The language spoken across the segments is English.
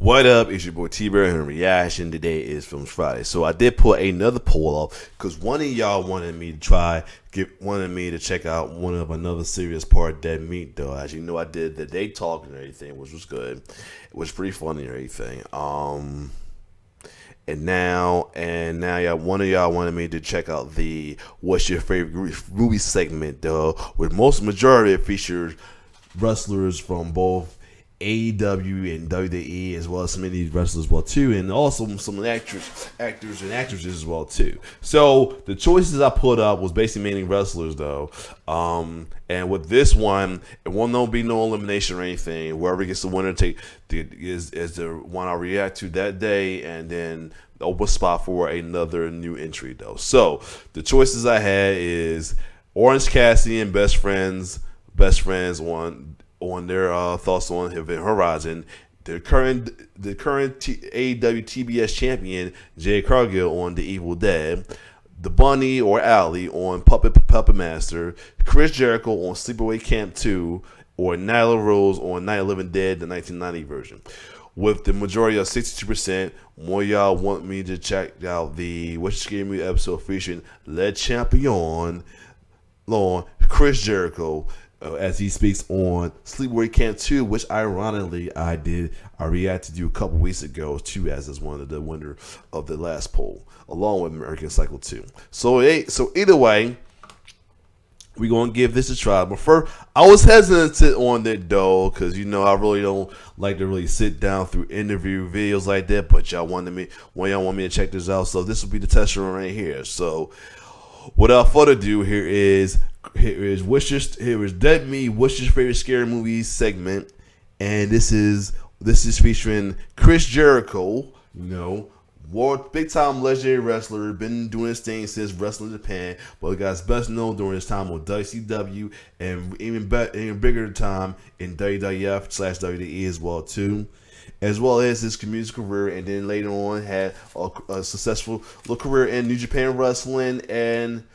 What up? It's your boy T-Bear, and the reaction today is Films Friday. So I did put another poll up because one of y'all wanted me to check out one of another serious part of Dead Meat, though. As you know, I did the Day Talk and everything, which was good. It was pretty funny and everything. And now y'all, one of y'all wanted me to check out the What's Your Favorite Movie segment, though, with majority it features wrestlers from both AEW and WWE, as well as some of these wrestlers as well too, and also some actors and actresses as well too. So the choices I put up was basically mainly wrestlers though. And with this one, it won't be no elimination or anything. Whoever gets the winner is the one I react to that day, and then the open spot for another new entry though. So the choices I had is Orange Cassidy and Best Friends on their thoughts on Event Horizon, the current AEW TBS champion Jay Cargill on The Evil Dead, the Bunny or Alley on Puppet Master, Chris Jericho on Sleepaway Camp 2, or Nyla Rose on Night of the Living Dead, the 1990 version. With the majority of 62%, more y'all want me to check out the What's Your Scary Movie episode featuring Le Champion, Chris Jericho, as he speaks on Sleepaway Camp 2, which ironically I reacted to a couple weeks ago too, as is one of the winner of the last poll, along with American Cycle 2. So either way, we're gonna give this a try. But first, I was hesitant on that though, because I really don't like to really sit down through interview videos like that. But y'all want me to check this out, so this will be the test run right here. So without further ado, here is Dead Me, What's Your Favorite Scary Movie segment, and this is featuring Chris Jericho, big time legendary wrestler, been doing his thing since Wrestling Japan, but guys best known during his time on WCW and even bigger time in WWF/WWE as well too, as well as his community career, and then later on had a successful little career in New Japan Wrestling, and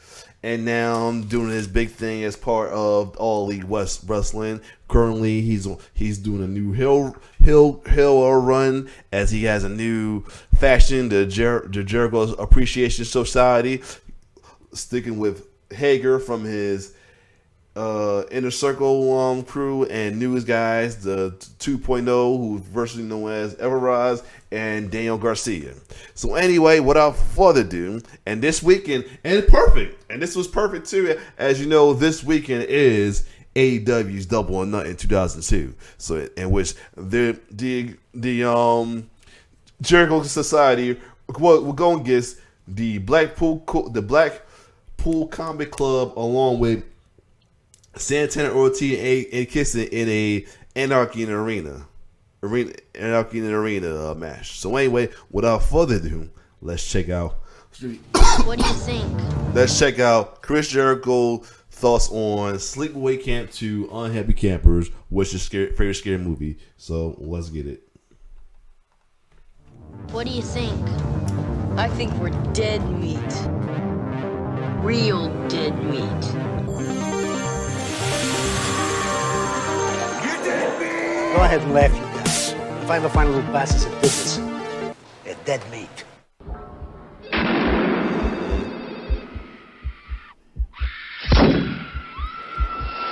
now I'm doing his big thing as part of All Elite West Wrestling. Currently, he's doing a new hill run, as he has a new faction, the Jericho Appreciation Society, sticking with Hager from his Inner Circle crew, and newest guys, the 2.0, who's virtually known as Everrise, and Daniel Garcia. So anyway, without further ado, and this weekend, and it's perfect, and this was perfect too, as you know, this weekend is AEW's Double or Nothing 2002. So in which the Jericho Society will go against the Blackpool Combat Club, along with Santana Ortiz and Kissinger in a Anarchy in the Arena match. So anyway, without further ado, let's check out. What do you think? Let's check out Chris Jericho thoughts on Sleepaway Camp 2, Unhappy Campers, what's your favorite scary movie. So let's get it. What do you think? I think we're dead meat. Real dead meat. Go ahead and laugh, you guys. If I ever find a little bastards in business, they're dead meat.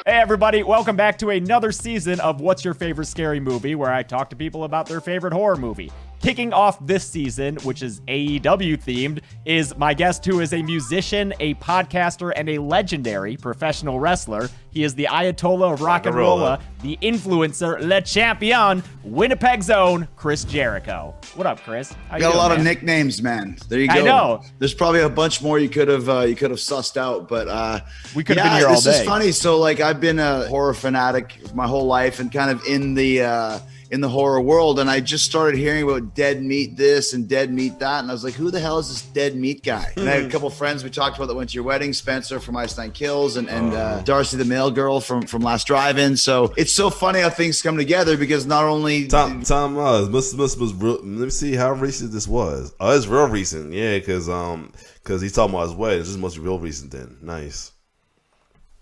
Hey everybody, welcome back to another season of What's Your Favorite Scary Movie, where I talk to people about their favorite horror movie. Kicking off this season, which is AEW themed, is my guest, who is a musician, a podcaster, and a legendary professional wrestler. He is the Ayatollah of rock and rolla, the influencer, Le Champion, Winnipeg's own Chris Jericho. What up, Chris? How you got a lot of nicknames, man. There you go. I know. There's probably a bunch more you could have sussed out, but we could have been here all day. This is funny. So I've been a horror fanatic my whole life, and kind of in the horror world, and I just started hearing about Dead Meat this and Dead Meat that, and I was like, who the hell is this Dead Meat guy? And I had a couple friends we talked about that went to your wedding, Spencer from Ice Nine Kills, and Darcy the Mail Girl from Last Drive-In. So it's so funny how things come together, because not only Tom was real, let me see how recent this was. Oh, it's real recent, yeah, because he's talking about his wedding. This must be real recent then. Nice.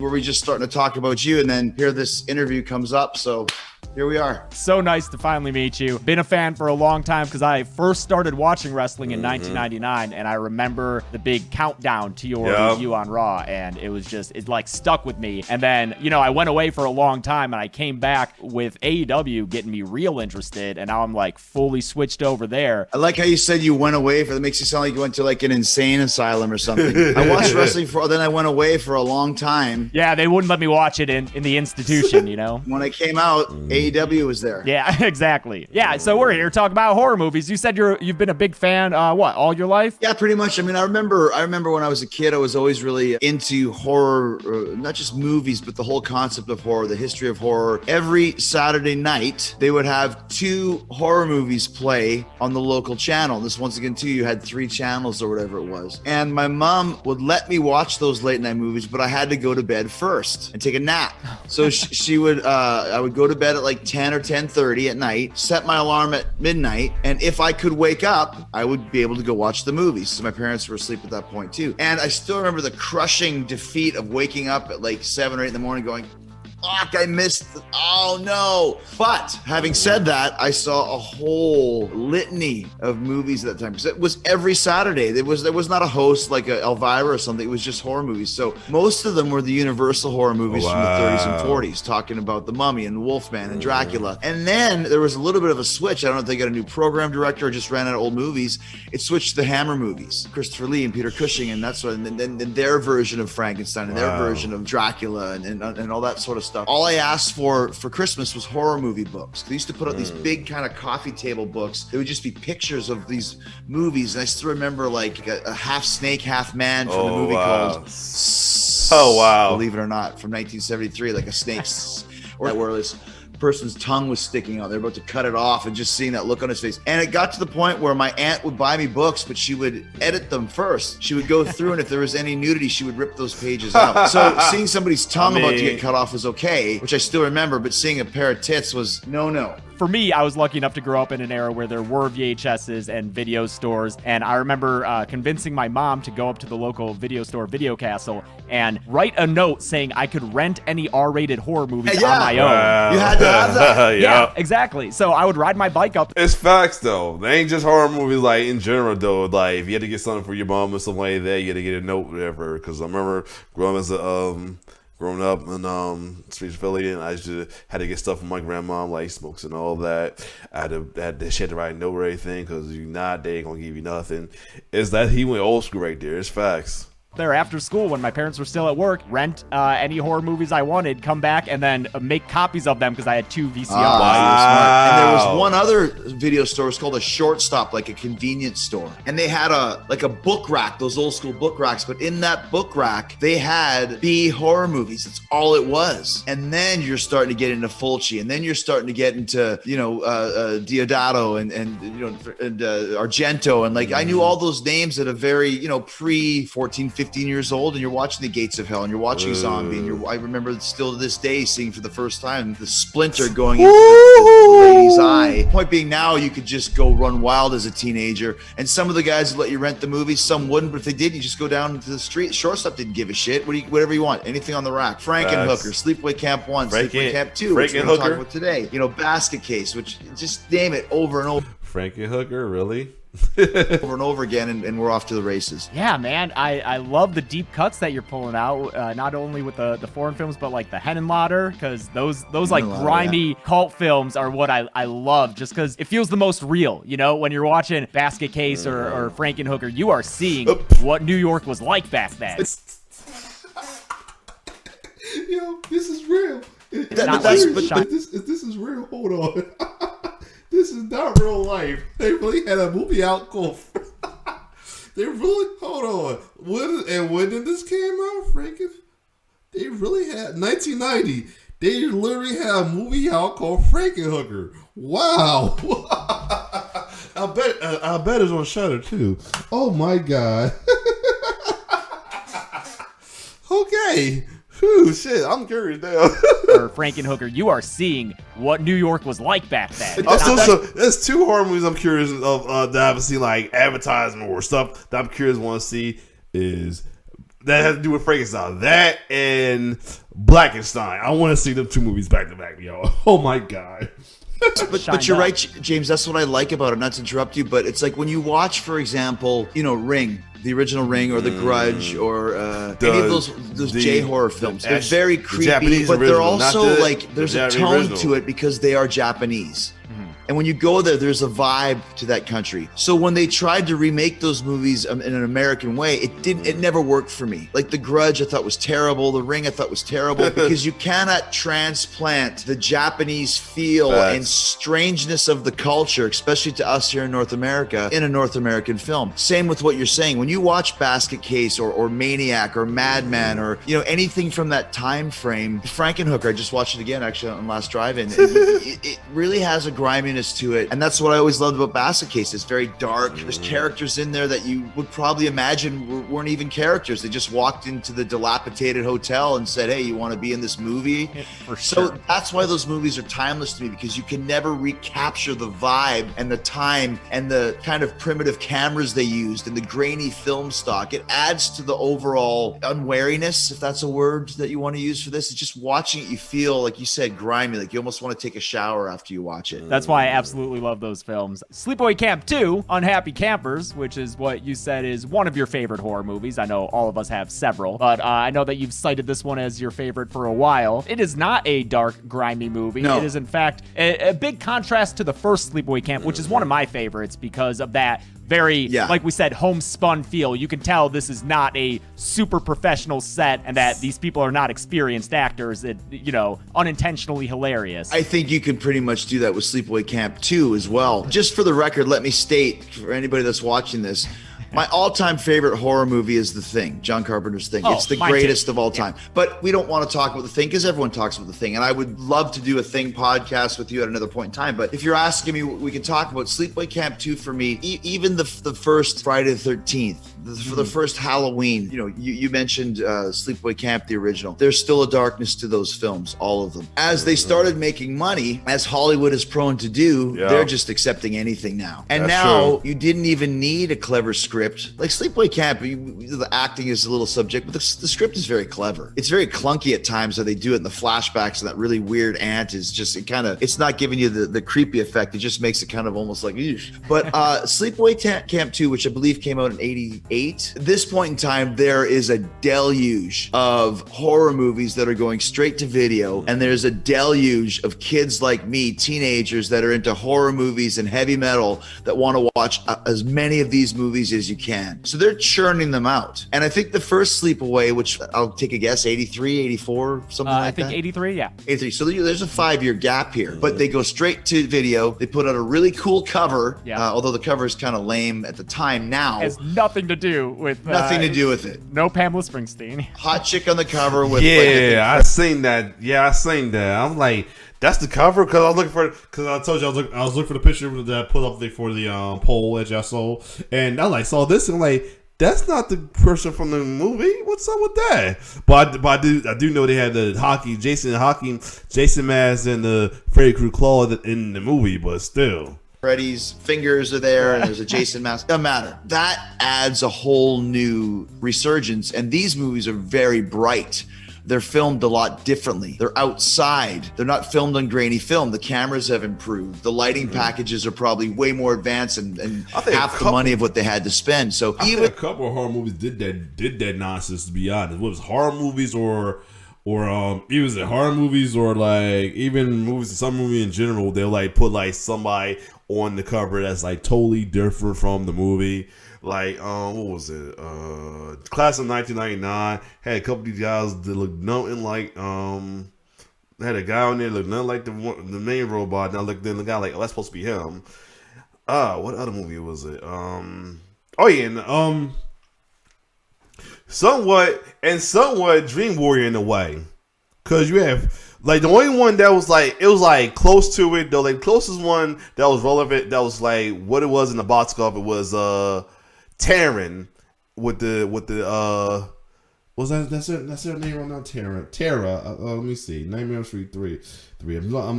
were we just starting to talk about you, and then here this interview comes up, so here we are. So nice to finally meet you. Been a fan for a long time because I first started watching wrestling in 1999, and I remember the big countdown to your review on Raw, and it like stuck with me. And then, you know, I went away for a long time, and I came back with AEW getting me real interested, and now I'm like fully switched over there. I like how you said you went away for, that makes you sound like you went to like an insane asylum or something. I watched wrestling then I went away for a long time. Yeah, they wouldn't let me watch it in the institution, you know? When I came out, AEW was there. Yeah, exactly. Yeah, so we're here talking about horror movies. You said you've been a big fan, all your life? Yeah, pretty much. I mean, I remember when I was a kid, I was always really into horror, not just movies, but the whole concept of horror, the history of horror. Every Saturday night, they would have 2 horror movies play on the local channel. This, once again, too, you had 3 channels or whatever it was. And my mom would let me watch those late night movies, but I had to go to bed first and take a nap. So she would, I would go to bed at like 10 or 10:30 at night, set my alarm at midnight, and if I could wake up, I would be able to go watch the movies. So my parents were asleep at that point too. And I still remember the crushing defeat of waking up at like 7 or 8 in the morning going, fuck, I missed, oh no. But having said that, I saw a whole litany of movies at that time, because it was every Saturday. There was not a host like Elvira or something. It was just horror movies. So most of them were the Universal horror movies from the 30s and 40s, talking about the Mummy and Wolfman and Dracula. And then there was a little bit of a switch. I don't know if they got a new program director or just ran out of old movies. It switched to the Hammer movies, Christopher Lee and Peter Cushing, and that's what, and then their version of Frankenstein and their version of Dracula and all that sort of stuff. All I asked for Christmas was horror movie books. They used to put out these big kind of coffee table books. They would just be pictures of these movies. And I still remember like a half snake, half man from the movie called Believe It or Not, from 1973, like a snake or where this person's tongue was sticking out. They're about to cut it off, and just seeing that look on his face. And it got to the point where my aunt would buy me books, but she would edit them first. She would go through, and if there was any nudity, she would rip those pages out. So seeing somebody's tongue about to get cut off was okay, which I still remember, but seeing a pair of tits was no. For me, I was lucky enough to grow up in an era where there were VHSs and video stores, and I remember convincing my mom to go up to the local video store, Video Castle, and write a note saying I could rent any R-rated horror movies on my own. You had to have that. Yeah, exactly. So I would ride my bike up. It's facts though. They ain't just horror movies. Like in general though, like if you had to get something for your mom or something like that, you had to get a note, whatever. Because I remember growing up in Streets of Philly, and I just had to get stuff from my grandma, like smokes and all that. She had to write a note or anything, because you not, they ain't gonna give you nothing. It's that he went old school right there. It's facts. There after school, when my parents were still at work, rent any horror movies I wanted, come back, and then make copies of them because I had 2 VCRs. And there was one other video store. It was called a Shortstop, like a convenience store. And they had a book rack, those old school book racks. But in that book rack, they had B horror movies. That's all it was. And then you're starting to get into Fulci, and then you're starting to get into Diodato and Argento, and like I knew all those names at a very pre 14, 15 years old, and you're watching The Gates of Hell, and you're watching Zombie, and I remember still to this day seeing for the first time the splinter going into the lady's eye. Point being, now you could just go run wild as a teenager, and some of the guys would let you rent the movies, some wouldn't, but if they did, you just go down to the street. Shortstop didn't give a shit. Whatever you want, anything on the rack. Frankenhooker, Sleepaway Camp 1, Sleepaway Camp 2, which we're talking about today. Basket Case, which just name it over and over. Frankenhooker, really? Over and over again, and we're off to the races. Yeah, man, I love the deep cuts that you're pulling out, not only with the foreign films, but like the Henenlotter, because those like grimy cult films are what I love, just because it feels the most real. When you're watching Basket Case or Frankenhooker, you are seeing what New York was like back then. Yo, this is real. This is real. Hold on. This is not real life. They really had a movie out called. Hold on. When did this came out, Franken? They really had 1990. They literally had a movie out called Frankenhooker. Wow. I bet it's on Shudder too. Oh my god. Okay. Whew, shit, I'm curious now. Or Frankenhooker, you are seeing what New York was like back then. There's 2 horror movies I'm curious of that I haven't seen, like advertisement or stuff that I'm curious want to see is that has to do with Frankenstein. That and Blackenstein. I want to see them two movies back to back, yo. Oh my god. But you're right, James. That's what I like about it. Not to interrupt you, but it's like when you watch, for example, Ring, the original Ring, or The Grudge, or any of those J horror films. They're very creepy, but they're also like there's a tone to it because they are Japanese. And when you go there, there's a vibe to that country. So when they tried to remake those movies in an American way, it never worked for me. Like The Grudge, I thought was terrible. The Ring, I thought was terrible because you cannot transplant the Japanese feel and strangeness of the culture, especially to us here in North America, in a North American film. Same with what you're saying. When you watch Basket Case or Maniac or Madman or anything from that time frame, Frankenhooker, I just watched it again actually on last drive-in. It really has a griminess to it, and that's what I always loved about Basket Case. It's very dark. There's characters in there that you would probably imagine weren't even characters. They just walked into the dilapidated hotel and said, "Hey, you want to be in this movie?" So that's why those movies are timeless to me, because you can never recapture the vibe and the time and the kind of primitive cameras they used and the grainy film stock. It adds to the overall unwariness, if that's a word that you want to use for this. It's just watching it, you feel, like you said, grimy, like you almost want to take a shower after you watch it. That's why I absolutely love those films. Sleepaway Camp 2, Unhappy Campers, which is what you said is one of your favorite horror movies. I know all of us have several, but I know that you've cited this one as your favorite for a while. It is not a dark, grimy movie. No. It is, in fact, a big contrast to the first Sleepaway Camp, which is one of my favorites because of that very, like we said, homespun feel. You can tell this is not a super professional set and that these people are not experienced actors. It, unintentionally hilarious. I think you can pretty much do that with Sleepaway Camp 2 as well. Just for the record, let me state for anybody that's watching this, my all-time favorite horror movie is The Thing, John Carpenter's Thing. It's the greatest of all time. But we don't want to talk about The Thing because everyone talks about The Thing. And I would love to do a Thing podcast with you at another point in time. But if you're asking me, we can talk about Sleepaway Camp 2 for me. Even the first Friday the 13th, for the first Halloween, you mentioned Sleepaway Camp, the original. There's still a darkness to those films, all of them. As they started making money, as Hollywood is prone to do, they're just accepting anything now. And now you didn't even need a clever script. Like Sleepaway Camp, the acting is a little subject, but the script is very clever. It's very clunky at times how they do it in the flashbacks, and that really weird aunt is just, it's not giving you the creepy effect. It just makes it kind of almost like, eesh. But Sleepaway Camp 2, which I believe came out in 88, at this point in time, there is a deluge of horror movies that are going straight to video, and there's a deluge of kids like me, teenagers that are into horror movies and heavy metal that want to watch as many of these movies as you can. So they're churning them out. And I think the first Sleepaway, which I'll take a guess, 83, 84, something like that. I think 83, yeah. 83. So there's a 5-year gap here, but they go straight to video. They put out a really cool cover, although the cover is kind of lame at the time now. It has nothing to do with it. No Pamela Springsteen. Hot chick on the cover with I seen that. Yeah, I seen that. I'm like, that's the cover, because I was looking for it, because I told you I was looking for the picture that I put up there for the poll that y'all saw, and I saw this and that's not the person from the movie. What's up with that? But I do know they had the Jason Maz and the Freddy Krueger claw in the movie, but still. Freddy's fingers are there, and there's a Jason mask. Doesn't matter. That adds a whole new resurgence, and these movies are very bright. They're filmed a lot differently. They're outside. They're not filmed on grainy film. The cameras have improved. The lighting packages are probably way more advanced and half the money of what they had to spend. So even a couple of horror movies did that nonsense, to be honest. What was horror movies or even was it horror movies or even movies, some movie in general, they'll put somebody on the cover that's totally different from the movie. What was it? Class of 1999 had a couple of these guys that looked nothing like had a guy on there looked nothing like the main robot. Now look, then the guy that's supposed to be him. What other movie was it? Somewhat Dream Warrior in a way, because you have the only one that was it was close to it though. Closest one that was relevant, that was what it was in the box cover was Taryn with the was that's her name right now? Tara. Let me see. Nightmare on Street 3.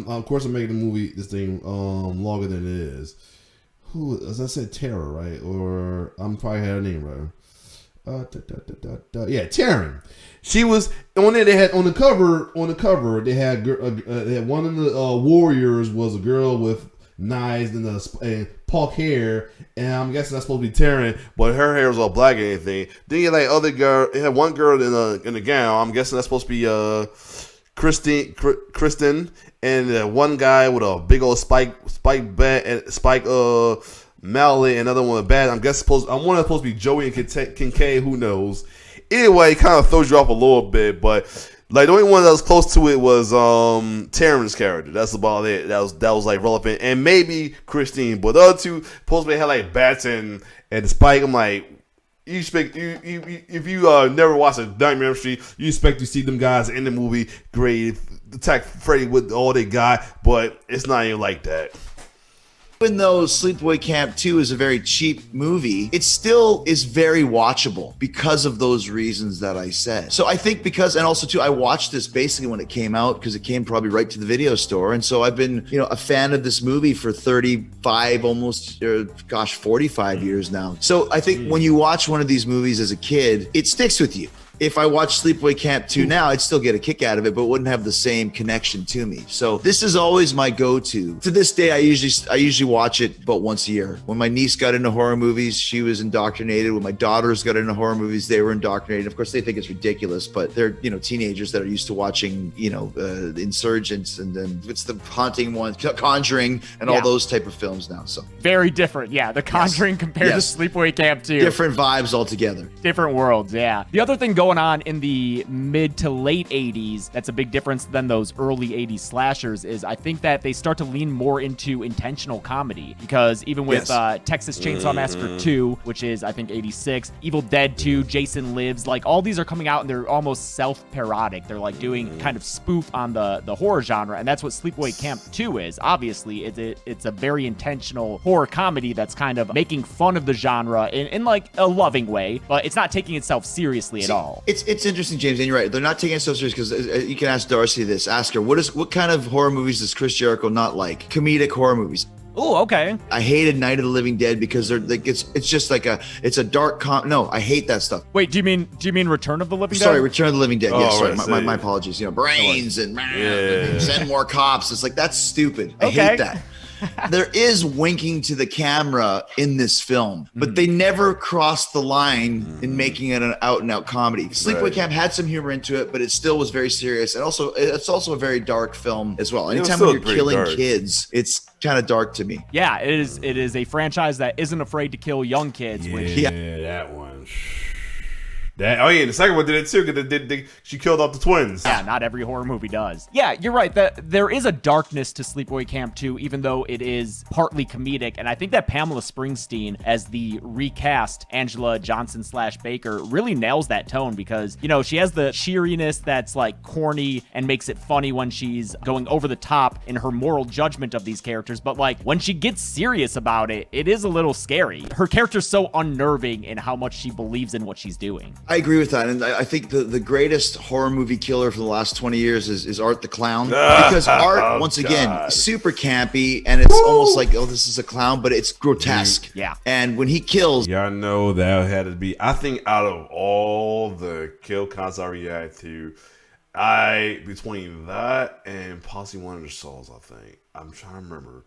Of course, I'm making the movie this thing longer than it is. Who, as I said, Tara, right? Or I'm probably had her name right. Yeah, Taryn. She was on there. They had on the cover. They had one of the warriors was a girl with knives and punk hair, and I'm guessing that's supposed to be Taryn, but her hair was all black and anything. Then you had other girl. It had one girl in a gown. I'm guessing that's supposed to be Kristen, and one guy with a big old spike bat and spike mallet, and another one with a bat. I'm guessing one is supposed to be Joey and Kincaid. Who knows? Anyway, it kind of throws you off a little bit, but like the only one that was close to it was Taryn's character. That's about it. That was like relevant, and maybe Christine, but the other two supposedly had like bats and spike. I'm like, you expect if you never watched a Nightmare on Elm Street, you expect to see them guys in the movie great attack Freddy with all they got, but it's not even like that. Even though Sleepaway Camp 2 is a very cheap movie, it still is very watchable because of those reasons that I said. So I think and also too, I watched this basically when it came out because it came probably right to the video store. And so I've been, a fan of this movie for 35, almost, 45 years now. So I think when you watch one of these movies as a kid, it sticks with you. If I watch Sleepaway Camp 2 now, I'd still get a kick out of it, but wouldn't have the same connection to me. So this is always my go-to. To this day, I usually watch it about once a year. When my niece got into horror movies, she was indoctrinated. When my daughters got into horror movies, they were indoctrinated. Of course, they think it's ridiculous, but they're teenagers that are used to watching Insurgents and then it's the Haunting one, Conjuring, and all those type of films now. So very different. Yeah, The Conjuring compared to Sleepaway Camp 2. Different vibes altogether. Different worlds. Yeah. The other thing going on in the mid to late 80s that's a big difference than those early 80s slashers is I think that they start to lean more into intentional comedy, because even with Texas Chainsaw Massacre 2, which is I think 86, Evil Dead 2, Jason Lives, like all these are coming out and they're almost self-parodic. They're like doing kind of spoof on the horror genre, and that's what Sleepaway Camp 2 is. Obviously it's a very intentional horror comedy that's kind of making fun of the genre in like a loving way, but it's not taking itself seriously at all. It's interesting, James, and you're right. They're not taking it so serious because you can ask Darcy this. Ask her, what kind of horror movies does Chris Jericho not like? Comedic horror movies. Oh, okay. I hated Night of the Living Dead because they're like it's just like it's a dark no, I hate that stuff. Wait, do you mean Return of the Living Dead? Sorry, Return of the Living Dead. Yes, right, sorry. My apologies. Brains and send more cops. It's like that's stupid. I hate that. There is winking to the camera in this film, but they never crossed the line in making it an out-and-out comedy. Sleepaway Camp had some humor into it, but it still was very serious, and also it's also a very dark film as well. Anytime when you're killing kids, it's kind of dark to me. Yeah, it is a franchise that isn't afraid to kill young kids. That one. The second one did it too, because she killed off the twins. Yeah, not every horror movie does. Yeah, you're right. There is a darkness to Sleepaway Camp 2, even though it is partly comedic. And I think that Pamela Springsteen, as the recast Angela Johnson / Baker, really nails that tone because, she has the cheeriness that's like corny and makes it funny when she's going over the top in her moral judgment of these characters. But like when she gets serious about it, it is a little scary. Her character's so unnerving in how much she believes in what she's doing. I agree with that, and I think the greatest horror movie killer for the last 20 years is Art the Clown, because Art, once again, super campy, and it's almost like, this is a clown, but it's grotesque. Yeah. And when he kills... Y'all know that had to be, I think out of all the kill counts I react to, between that and possibly one of the Saws, I think. I'm trying to remember.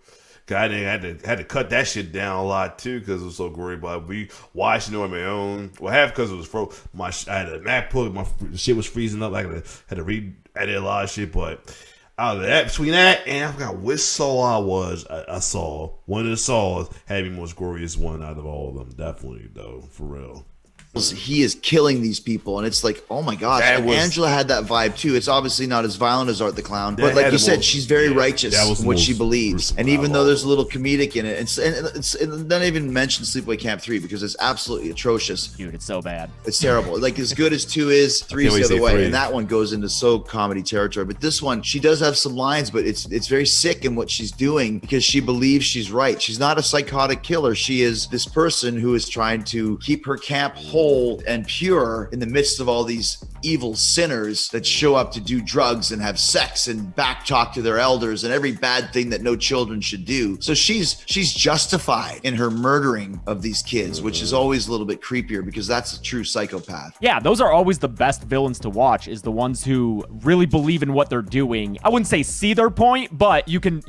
I had to cut that shit down a lot too because it was so gory. But we watched it on my own. Well, half because it was I had a MacBook. The shit was freezing up. I had to re-edit a lot of shit. But out of that, between that and I forgot which Saw I saw. One of the Saws had to be the most glorious one out of all of them. Definitely though, for real. He is killing these people, and it's like, oh my gosh. And Angela had that vibe too. It's obviously not as violent as Art the Clown, but like you said, she's very righteous in what she believes. And even though there's a little comedic in it, and not even mention Sleepaway Camp 3 because it's absolutely atrocious. Dude, it's so bad. It's terrible. Like as good as 2 is, 3 is the other way, and that one goes into so comedy territory. But this one, she does have some lines, but it's very sick in what she's doing because she believes she's right. She's not a psychotic killer. She is this person who is trying to keep her camp whole and pure in the midst of all these evil sinners that show up to do drugs and have sex and back talk to their elders and every bad thing that no children should do. So she's justified in her murdering of these kids, which is always a little bit creepier because that's a true psychopath. Yeah, those are always the best villains to watch, is the ones who really believe in what they're doing. I wouldn't say see their point, but you can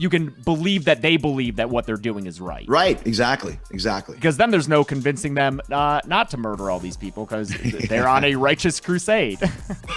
believe that they believe that what they're doing is right. Right, exactly. Because then there's no convincing them not to murder all these people because they're on a righteous crusade.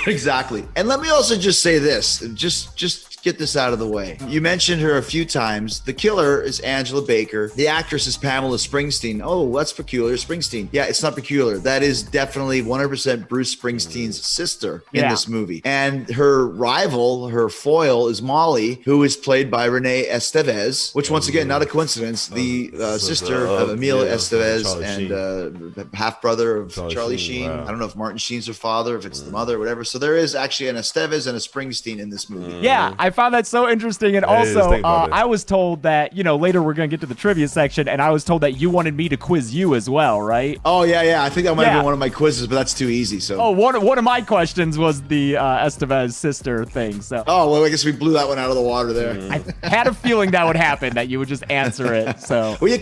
Exactly. And let me also just say this, just get this out of the way. You mentioned her a few times. The killer is Angela Baker. The actress is Pamela Springsteen. Oh, that's peculiar. Springsteen. Yeah, it's not peculiar. That is definitely 100% Bruce Springsteen's sister in this movie. And her rival, her foil, is Molly, who is played by Renee Estevez, which once again, not a coincidence. The sister of Emilio Estevez and half-brother of Charlie Sheen. Wow. I don't know if Martin Sheen's her father, if it's the mother, whatever. So there is actually an Estevez and a Springsteen in this movie. Yeah, I found that so interesting. And also, I was told that, later we're going to get to the trivia section, and I was told that you wanted me to quiz you as well, right? Oh, yeah. I think that might have been one of my quizzes, but that's too easy. So. Oh, one of my questions was the Estevez sister thing. So. Oh, well, I guess we blew that one out of the water there. I had a feeling that would happen, that you would just answer it. So. Well, we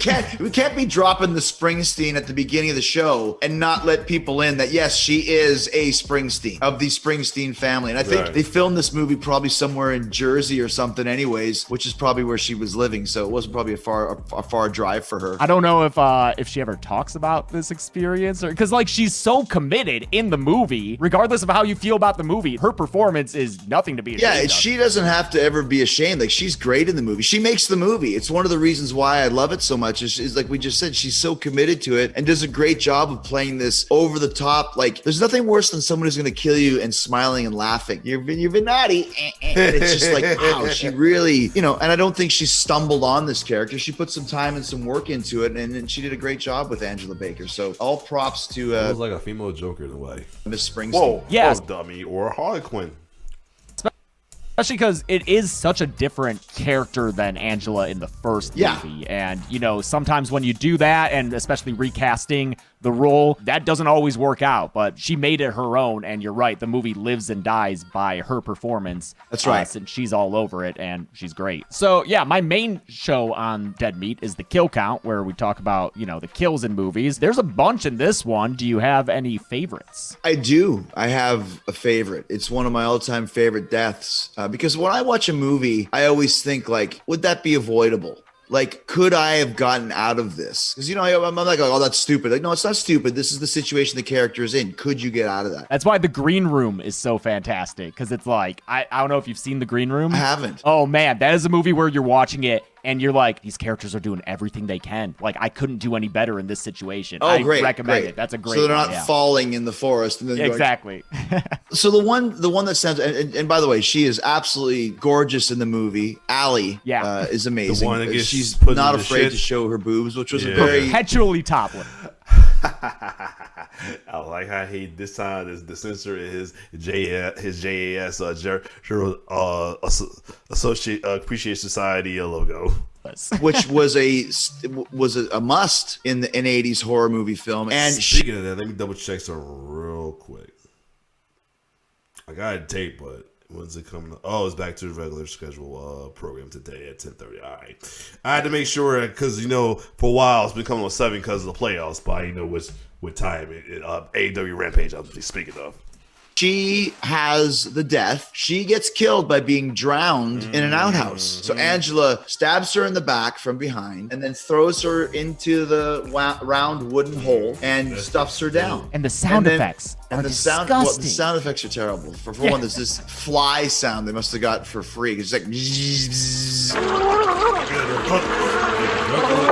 can't be dropping the Springsteen at the beginning of the show and not let people in that, yes, she is a Springsteen of the Springsteen family. And I think they filmed this movie probably somewhere in Jersey or something anyways, which is probably where she was living. So it wasn't probably a far drive for her. I don't know if she ever talks about this experience, or because she's so committed in the movie, regardless of how you feel about the movie, her performance is nothing to be ashamed of. She doesn't have to ever be ashamed. She's great in the movie. She makes the movie. It's one of the reasons why I love it so much is like we just said, she's so committed to it and does a great job of playing this over the top. There's nothing worse than someone who's going to kill you and smiling and laughing. You've been naughty. And it's just wow, she really, and I don't think she stumbled on this character. She put some time and some work into it, and she did a great job with Angela Baker. So all props to it was like a female Joker in a way. Miss Springsteen. Whoa, yes, dummy, or Harley Quinn. Especially because it is such a different character than Angela in the first movie. And, sometimes when you do that, and especially recasting the role, that doesn't always work out. But she made it her own, and you're right, the movie lives and dies by her performance. That's right. Since she's all over it, and she's great. So, yeah, my main show on Dead Meat is the Kill Count, where we talk about, the kills in movies. There's a bunch in this one. Do you have any favorites? I do. I have a favorite. It's one of my all-time favorite deaths. Because when I watch a movie, I always think would that be avoidable? Could I have gotten out of this? Because, I'm like, oh, that's stupid. No, it's not stupid. This is the situation the character is in. Could you get out of that? That's why The Green Room is so fantastic. Because it's I don't know if you've seen The Green Room. I haven't. Oh, man. That is a movie where you're watching it and you're like, these characters are doing everything they can. I couldn't do any better in this situation. Oh, great. I recommend it. That's a great one. So they're not falling in the forest. And then exactly. So the one that sounds, and by the way, she is absolutely gorgeous in the movie. Allie is amazing. The one that gets She's not afraid to show her boobs, which was a very... Perpetually topless. I like how this time the censor is his JAS Associate Appreciation Society logo, which was a must in an 80s horror movie film. And speaking of that, let me double check some real quick. I got a tape, but when's it coming up? Oh, it's back to the regular schedule program today at 10:30. All right. I had to make sure because for a while it's been coming on 7 because of the playoffs, but with time AEW Rampage I'm speaking of. She has the death. She gets killed by being drowned in an outhouse. So Angela stabs her in the back from behind and then throws her into the round wooden hole and stuffs her down. And the sound effects are disgusting. The sound effects are terrible. For one, there's this fly sound they must have got for free. It's like...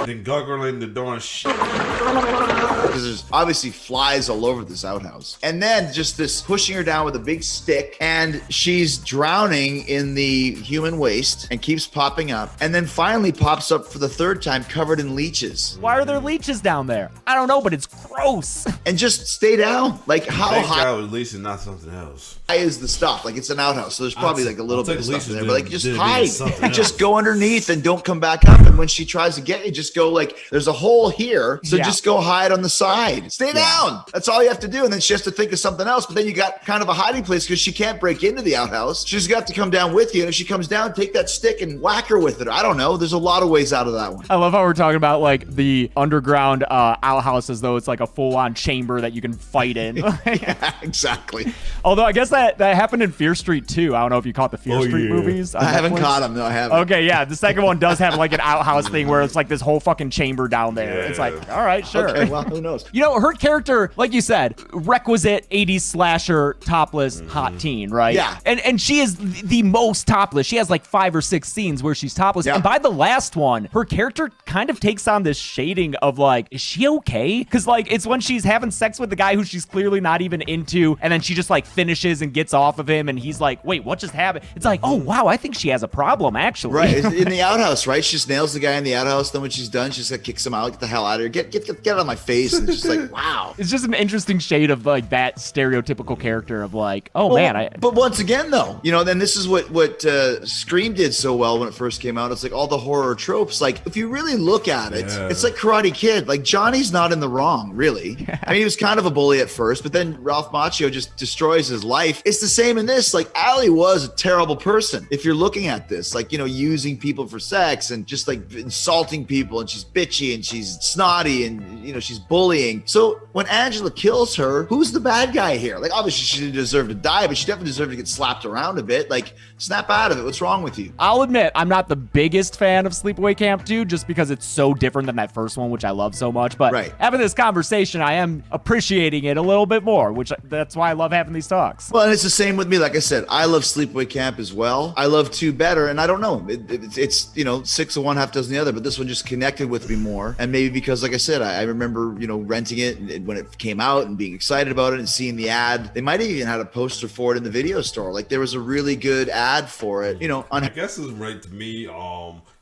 Then gargling the darn shit. Because there's obviously flies all over this outhouse. And then just this pushing her down with a big stick, and she's drowning in the human waste and keeps popping up, and then finally pops up for the third time covered in leeches. Why are there leeches down there? I don't know, but it's gross. And just stay down. How high with leeches, not something else. High is the stuff? It's an outhouse, so there's probably a little bit of stuff in there. But just hide. Just go underneath and don't come back up. And when she tries to get you, just just go like, there's a hole here, so Yeah. just go hide on the side. Stay down. That's all you have to do. And then she has to think of something else. But then you got kind of a hiding place because she can't break into the outhouse. She's got to come down with you. And if she comes down, take that stick and whack her with it. I don't know. There's a lot of ways out of that one. I love how we're talking about like the underground outhouse as though it's like a full-on chamber that you can fight in. Yeah, exactly. Although I guess that happened in Fear Street too. I don't know if you caught the Fear Street movies. I haven't caught them. No, I haven't. Okay, yeah. The second one does have like an outhouse thing where it's like this whole fucking chamber down there. It's like, all right, sure. Okay, well, who knows? You know, her character, like you said, requisite 80s slasher topless hot teen, right? Yeah. And she is the most topless. She has like 5 or 6 scenes where she's topless. Yeah. And by the last one, her character kind of takes on this shading of like, is she okay? Because like it's when she's having sex with the guy who she's clearly not even into, and then she just like finishes and gets off of him, and he's like, wait, what just happened? It's like, oh wow, I think she has a problem actually. Right, in the outhouse, right? She just nails the guy in the outhouse. Then when she's done, she just like kicks him out, get the hell out of here, get out of my face. And it's just like, wow. It's just an interesting shade of like that stereotypical character of like, oh man, But once again, though, you know, then this is what Scream did so well when it first came out. It's like all the horror tropes. Like if you really look at it, it's like Karate Kid. Like Johnny's not in the wrong, really. I mean, he was kind of a bully at first, but then Ralph Macchio just destroys his life. It's the same in this. Like Allie was a terrible person. If you're looking at this, like, you know, using people for sex and just like insulting people, and she's bitchy and she's snotty and, you know, she's bullying. So when Angela kills her, who's the bad guy here? Like obviously she didn't deserve to die, but she definitely deserved to get slapped around a bit. Like snap out of it. What's wrong with you? I'll admit I'm not the biggest fan of Sleepaway Camp 2 just because it's so different than that first one, which I love so much. But having this conversation, I am appreciating it a little bit more, which that's why I love having these talks. Well, and it's the same with me. Like I said, I love Sleepaway Camp as well. I love 2 better, and I don't know. It's you know, 6 of one, half dozen the other, but this one just connected with me more. And maybe because, like I said, I remember, you know, renting it when it came out and being excited about it and seeing the ad. They might have even had a poster for it in the video store. Like there was a really good ad for it, you know. I guess it's right to me.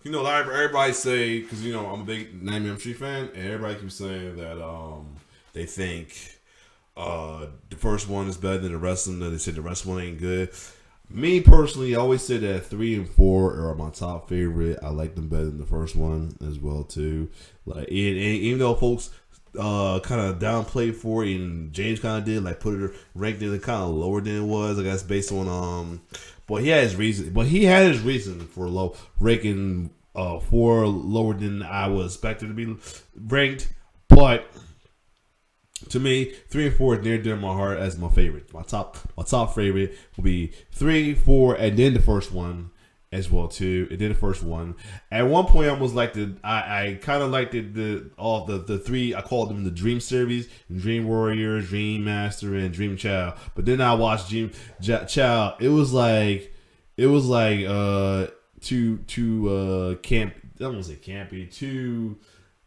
You know, like everybody say, because you know I'm a big Nightmare on Elm Street fan, and everybody keeps saying that they think the first one is better than the rest of them. They said the rest one ain't good. Me personally, I always say that 3 and 4 are my top favorite. I like them better than the first one as well too. Like, and even though folks kind of downplayed 4, and James kind of did, like put it ranked it kind of lower than it was, I guess, based on But he had his reason. But he had his reason for ranking 4 lower than I was expected to be ranked. But to me, 3 and 4 is near dear to my heart as my favorite. My top favorite will be 3, 4, and then the first one as well too. And then the first one. At one point, I was like I kind of liked the 3. I called them the Dream series: Dream Warrior, Dream Master, and Dream Child. But then I watched Dream Child. It was like too camp. I don't want to say campy. Too.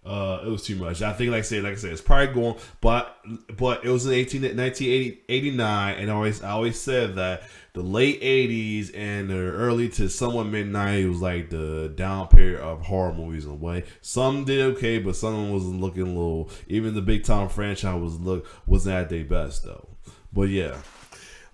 It was too much. I think, like I said, it's probably going, but it was in 1989, and I always said that the late 80s and the early to somewhat mid 90s was like the down period of horror movies in a way. Some did okay, but some wasn't looking a little. Even the big time franchise wasn't at their best though. But yeah,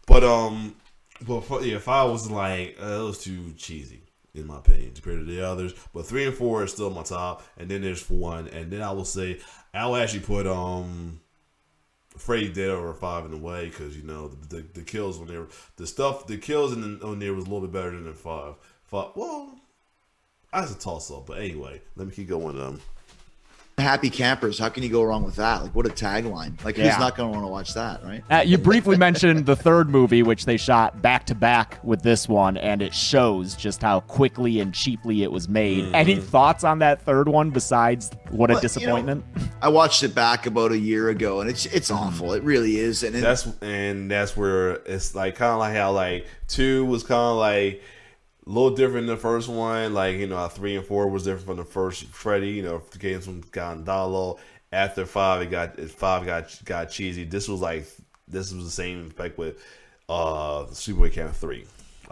if I was like, it was too cheesy, in my opinion, compared to the others. But 3 and 4 is still my top, and then there's 1, and then I will say I'll actually put Freddy Dead over 5 in a way, because you know the kills when they were the kills on there was a little bit better than in 5. Well, that's a toss up, but anyway, let me keep going. Happy campers. How can you go wrong with that? Like, what a tagline. Like, who's not going to want to watch that, right? You briefly mentioned the third movie, which they shot back to back with this one, and it shows just how quickly and cheaply it was made. Mm-hmm. Any thoughts on that third one besides what a disappointment? You know, I watched it back about a year ago, and it's awful. It really is. And that's where it's like kind of like how like 2 was kind of like a little different than the first one. Like, you know, 3 and 4 was different from the first Freddy. You know, games from Gondalo. After 5, got cheesy. This was the same effect with Sleepaway Camp 3.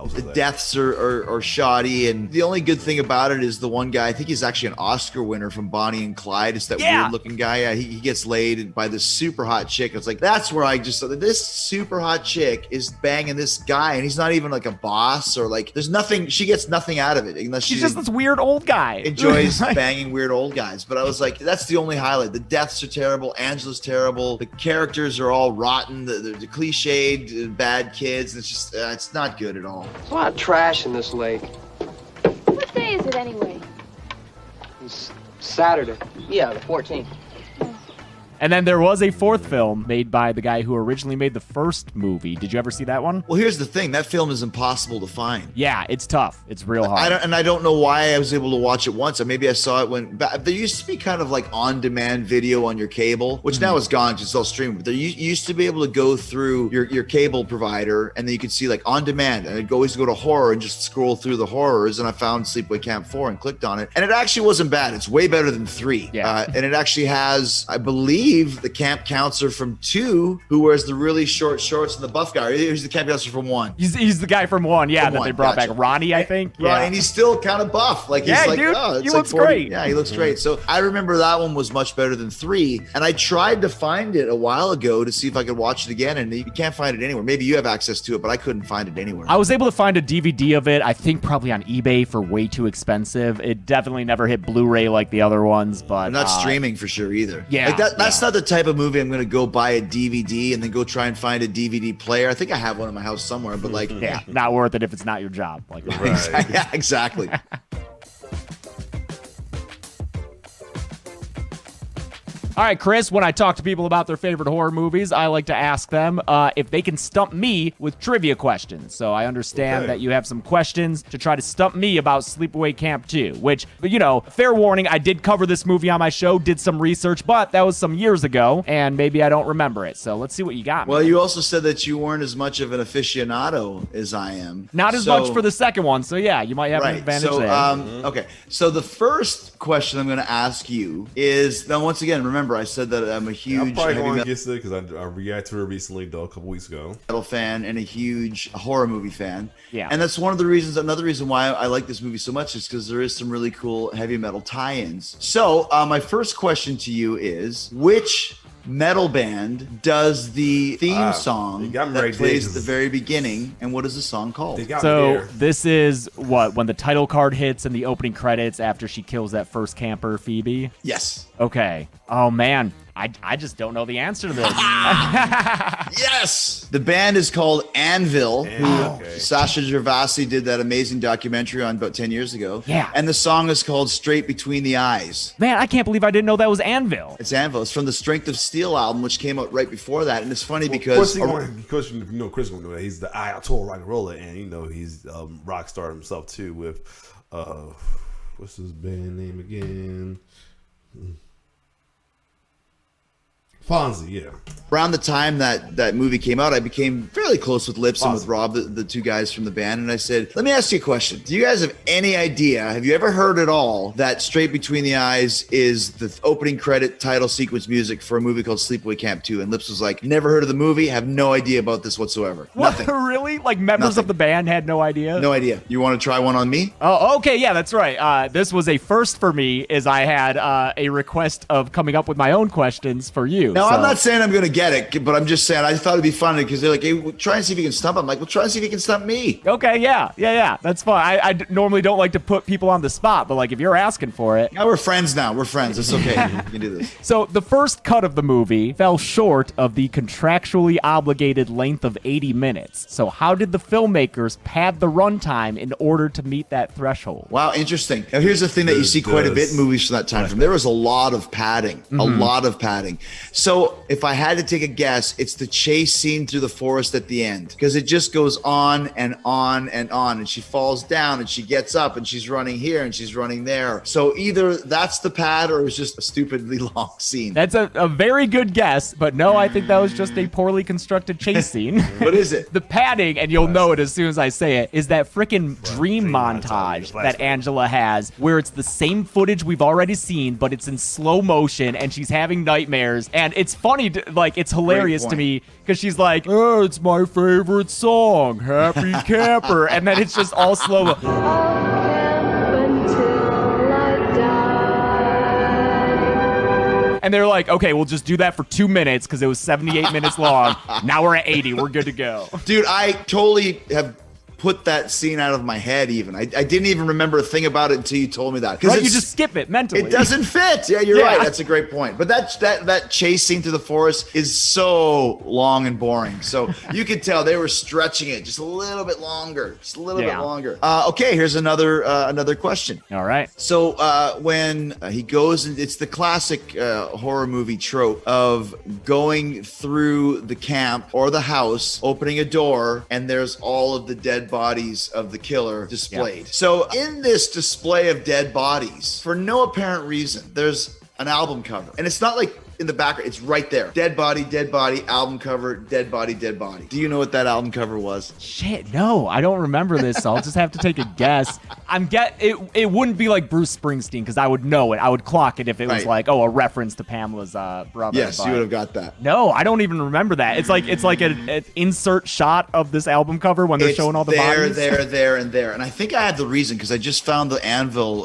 The deaths are shoddy, and the only good thing about it is the one guy, I think he's actually an Oscar winner from Bonnie and Clyde. It's that weird looking guy. Yeah, he gets laid by this super hot chick. It's like, that's where I just thought that this super hot chick is banging this guy, and he's not even like a boss or like, there's nothing, she gets nothing out of it unless she's just this weird old guy. Enjoys banging weird old guys. But I was like, that's the only highlight. The deaths are terrible. Angela's terrible. The characters are all rotten. The cliched bad kids. It's just, it's not good at all. There's a lot of trash in this lake. What day is it anyway? It's Saturday. Yeah, the 14th. And then there was a fourth film made by the guy who originally made the first movie. Did you ever see that one? Well, here's the thing. That film is impossible to find. Yeah, it's tough. It's real hard. I don't know why I was able to watch it once. Or maybe I saw it when there used to be kind of like on-demand video on your cable, which now is gone because it's all streaming. But there you used to be able to go through your cable provider, and then you could see like on demand. And I'd always go to horror and just scroll through the horrors. And I found Sleepaway Camp 4 and clicked on it. And it actually wasn't bad. It's way better than 3. Yeah. And it actually has, I believe, the camp counselor from 2 who wears the really short shorts and the buff guy. He's the camp counselor from 1. He's the guy from 1, yeah, From that 1, they brought gotcha. back. Ronnie, I think. Ronnie, Yeah. and he's still kind of buff. Like he's Yeah, like, dude, oh, it's he like looks 40. great. Yeah, he looks great. So I remember that one was much better than 3. And I tried to find it a while ago to see if I could watch it again, and you can't find it anywhere. Maybe you have access to it, but I couldn't find it anywhere. I was able to find a DVD of it, I think probably on eBay for way too expensive. It definitely never hit Blu-ray like the other ones, but I'm not streaming for sure either. Yeah, like that's not the type of movie I'm going to go buy a DVD and then go try and find a DVD player. I think I have one in my house somewhere, but like, yeah, not worth it if it's not your job. Like, yeah, exactly. All right, Chris, when I talk to people about their favorite horror movies, I like to ask them if they can stump me with trivia questions. So I understand that you have some questions to try to stump me about Sleepaway Camp 2, which, you know, fair warning, I did cover this movie on my show, did some research, but that was some years ago, and maybe I don't remember it. So let's see what you got. Well, you also said that you weren't as much of an aficionado as I am. Not as much for the second one, so yeah, you might have an advantage there. Okay, so the first question I'm going to ask you is, now once again, remember I said that I'm a huge I'm probably heavy going to metal guess it because I reacted to it recently, though, a couple weeks ago. fan and a huge horror movie fan. Yeah. And that's one of the reasons, another reason why I like this movie so much is because there is some really cool heavy metal tie-ins. So my first question to you is, which metal band does the theme song got me that right plays there. at the very beginning, and what is the song called? They got me So there. this is what, when the title card hits in the opening credits after she kills that first camper, Phoebe? Yes. Okay. Oh, man. I just don't know the answer to this. Yes! The band is called Anvil, who Okay. Sasha Gervasi did that amazing documentary on about 10 years ago. Yeah. And the song is called Straight Between the Eyes. Man, I can't believe I didn't know that was Anvil. It's Anvil. It's from the Strength of Steel album, which came out right before that. And it's funny Of because... course, you know Chris gonna know that he's the Ayatollah rock and roller, and you know he's rock star himself too. With what's his band name again? Fonzie, yeah. Around the time that movie came out, I became fairly close with Lips and with Rob, the two guys from the band. And I said, let me ask you a question. Do you guys have any idea, have you ever heard at all that Straight Between the Eyes is the opening credit title sequence music for a movie called Sleepaway Camp 2? And Lips was like, never heard of the movie, have no idea about this whatsoever. What? Nothing. Really? Like members Nothing. of the band had no idea? No idea. You want to try one on me? Oh, okay. Yeah, that's right. This was a first for me, as I had a request of coming up with my own questions for you. Now, So- I'm not saying I'm going to get it, but I'm just saying I thought it'd be funny because they're like, hey, try and see if you can stump him. I'm like, well, try and see if you can stump me. Okay, yeah. That's fine. I normally don't like to put people on the spot, but like if you're asking for it. Now we're friends now. We're friends. It's okay. We can do this. So the first cut of the movie fell short of the contractually obligated length of 80 minutes. So how did the filmmakers pad the runtime in order to meet that threshold? Wow, interesting. Now, here's the thing that you see quite a bit in movies from that time frame. There was a lot of padding, a lot of padding. So if I had to take a guess, it's the chase scene through the forest at the end because it just goes on and on and on. And she falls down and she gets up and she's running here and she's running there. So either that's the pad or it's just a stupidly long scene. That's a very good guess, but no, I think that was just a poorly constructed chase scene. What is it? The padding, and you'll know it as soon as I say it, is that freaking dream montage that Angela has, where it's the same footage we've already seen, but it's in slow motion, and she's having nightmares, and And it's funny, like, it's hilarious to point. me because she's like, oh, it's my favorite song, Happy Camper. And then it's just all slow. And they're like, okay, we'll just do that for 2 minutes because it was 78 minutes long. Now we're at 80. We're good to go. Dude, I totally have put that scene out of my head even. I didn't even remember a thing about it until you told me that. Right, you just skip it mentally. It doesn't fit. Yeah, you're Yeah. right. That's a great point. But that chase scene through the forest is so long and boring. So you could tell they were stretching it just a little bit longer. Just a little bit longer. Okay, here's another question. All right. So when he goes, and it's the classic horror movie trope of going through the camp or the house, opening a door, and there's all of the dead bodies of the killer displayed. So in this display of dead bodies, for no apparent reason, there's an album cover. And it's not like in the background, it's right there. Dead body, album cover, dead body, dead body. Do you know what that album cover was? Shit, no, I don't remember this. So I'll just have to take a guess. It wouldn't be like Bruce Springsteen because I would know it. I would clock it if it was like, a reference to Pamela's brother. Yes, but you would have got that. No, I don't even remember that. It's like an insert shot of this album cover when they're showing all the bodies. There, and there. And I think I had the reason because I just found the Anvil.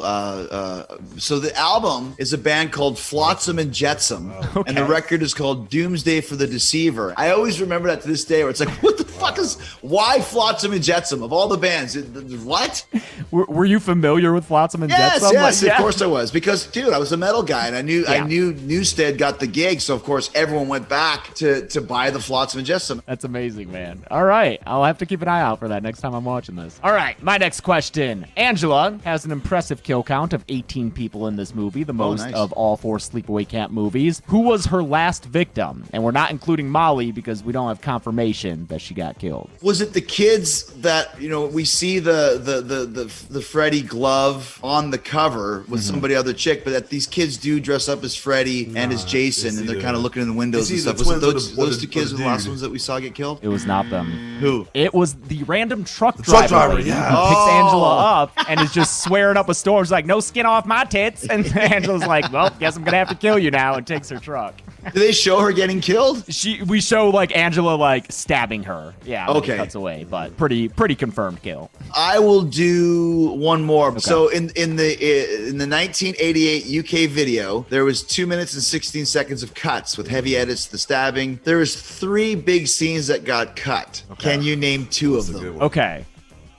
So the album is a band called Flotsam and Jetsam. Okay. And the record is called Doomsday for the Deceiver. I always remember that to this day where it's like, what the fuck why Flotsam and Jetsam? Of all the bands, what? Were you familiar with Flotsam and Jetsam? Yes, of course I was. Because, dude, I was a metal guy and I knew Newstead got the gig. So, of course, everyone went back to buy the Flotsam and Jetsam. That's amazing, man. All right. I'll have to keep an eye out for that next time I'm watching this. All right. My next question. Angela has an impressive kill count of 18 people in this movie, the most of all 4 sleepaway camp movies. Who was her last victim? And we're not including Molly because we don't have confirmation that she got killed. Was it the kids that, we see the Freddy glove on the cover with somebody other chick, but that these kids do dress up as Freddy and as Jason, and they're kind of looking in the windows and stuff. Was it those two kids were the last ones that we saw get killed? It was not them. Who? It was the random truck driver lady who picks Angela up and is just swearing up a storm. She's like, no skin off my tits. And Angela's like, well, guess I'm going to have to kill you now, and takes her truck. Do they show her getting killed? We show like Angela like stabbing her. Yeah. Okay. Cuts away, but pretty confirmed kill. I will do one more. Okay. So in the 1988 UK video, there was 2 minutes and 16 seconds of cuts with heavy edits, the stabbing. There was 3 big scenes that got cut. Okay. Can you name 2 of them? Okay.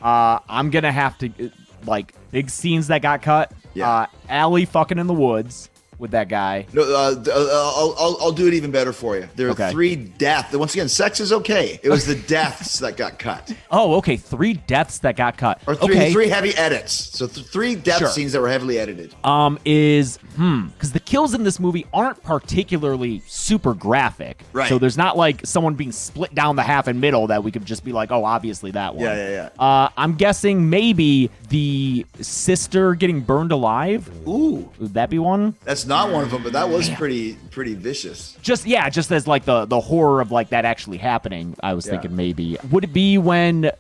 I'm gonna have to big scenes that got cut. Yeah. Allie fucking in the woods with that guy. No, I'll do it even better for you. There are 3 deaths. Once again, sex is okay. It was the deaths that got cut. Oh, okay. 3 deaths that got cut. Or 3 heavy edits. So 3 death scenes that were heavily edited. Because the kills in this movie aren't particularly super graphic. Right. So there's not like someone being split down the half and middle that we could just be like, oh, obviously that one. Yeah. I'm guessing maybe the sister getting burned alive. Ooh. Would that be one? That's not one of them, but that was pretty vicious. Just as like the horror of like that actually happening, I was thinking maybe. Would it be when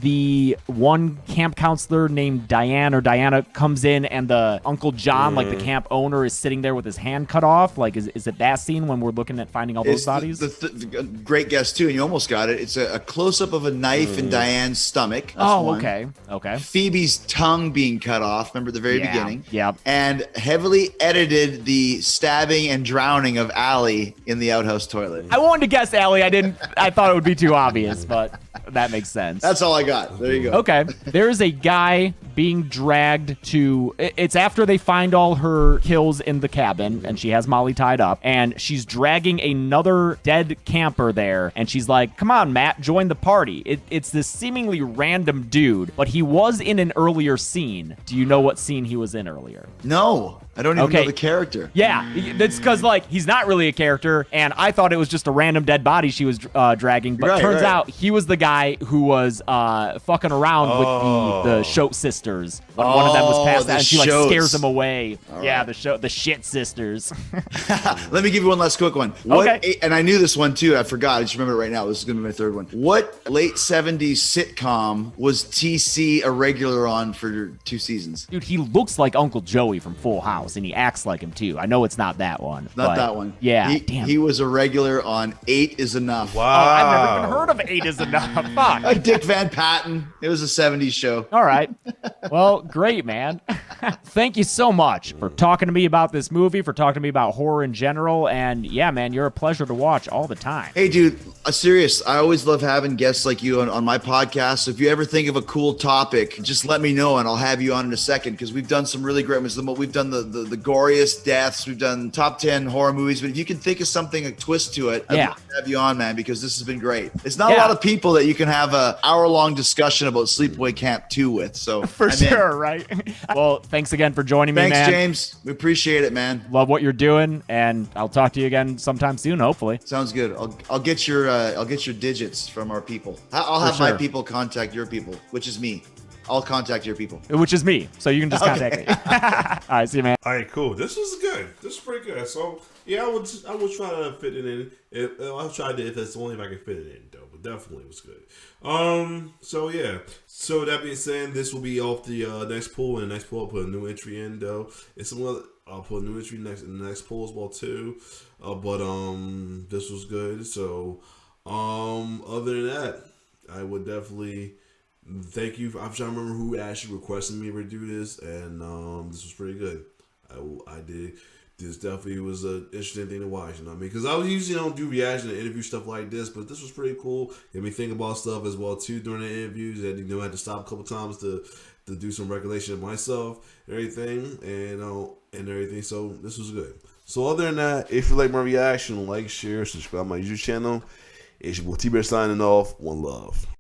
the one camp counselor named Diana comes in and the Uncle John, like the camp owner, is sitting there with his hand cut off? Like, is it that scene when we're looking at finding all those bodies? The great guess, too, and you almost got it. It's a close-up of a knife in Diane's stomach. That's one. Okay. Phoebe's tongue being cut off, remember at the very beginning? Yep. And heavily edited the stabbing and drowning of Allie in the outhouse toilet. I wanted to guess Allie. I thought it would be too obvious, but that makes sense. That's all I got. There you go. Okay. There is a guy being dragged to... It's after they find all her kills in the cabin, and she has Molly tied up, and she's dragging another dead camper there, and she's like, come on, Matt, join the party. It's this seemingly random dude, but he was in an earlier scene. Do you know what scene he was in earlier? No. I don't even know the character. Yeah, that's because, he's not really a character, and I thought it was just a random dead body she was dragging, but turns out he was the guy who was fucking around with the Shoat sisters. When one of them was passed out, and she, scares him away. All right. The shit sisters. Let me give you one last quick one. And I knew this one, too. I forgot. I just remember it right now. This is going to be my third one. What late 70s sitcom was TC a regular on for 2 seasons? Dude, he looks like Uncle Joey from Full House. House, and he acts like him too. I know it's not that one. Not but that one. Yeah, he was a regular on 8 is Enough. Oh, I've never even heard of 8 is Enough. Fuck. Dick Van Patten. It was a 70s show. All right. Well, great, man. Thank you so much for talking to me about this movie, for talking to me about horror in general. And yeah, man, you're a pleasure to watch all the time. Hey, dude, serious. I always love having guests like you on my podcast. So if you ever think of a cool topic, just let me know and I'll have you on in a second, because we've done some really great ones. We've done the goriest deaths. We've done top 10 horror movies. But if you can think of something, a twist to it, I'd love to have you on, man, because this has been great. It's not a lot of people that you can have an hour-long discussion about Sleepaway Camp 2 with. So For sure, right? Well, thanks again for joining me, man. Thanks, James. We appreciate it, man. Love what you're doing, and I'll talk to you again sometime soon, hopefully. Sounds good. I'll get your digits from our people. I'll have my people contact your people, which is me. I'll contact your people. Which is me, so you can just contact me. All right, see you, man. All right, cool. This was good. This was pretty good. So yeah, I would try to fit it in. I'll try to, if that's only if I can fit it in, though. But definitely it was good. So yeah. So that being said, this will be off the next poll, and the next poll I'll put a new entry in, though. It's some other. I'll put a new entry in the next poll as well too. But this was good. So other than that, I would definitely. Thank you. I'm trying to remember who actually requested me to do this, and this was pretty good. I did. This definitely was an interesting thing to watch. You know what I mean? Because I usually don't do reaction to interview stuff like this, but this was pretty cool. Made me think about stuff as well too during the interviews. And I had to stop a couple times to do some recollection of myself, and everything, and everything. So this was good. So other than that, if you like my reaction, like, share, subscribe to my YouTube channel. It's your boy T-Bear signing off. One love.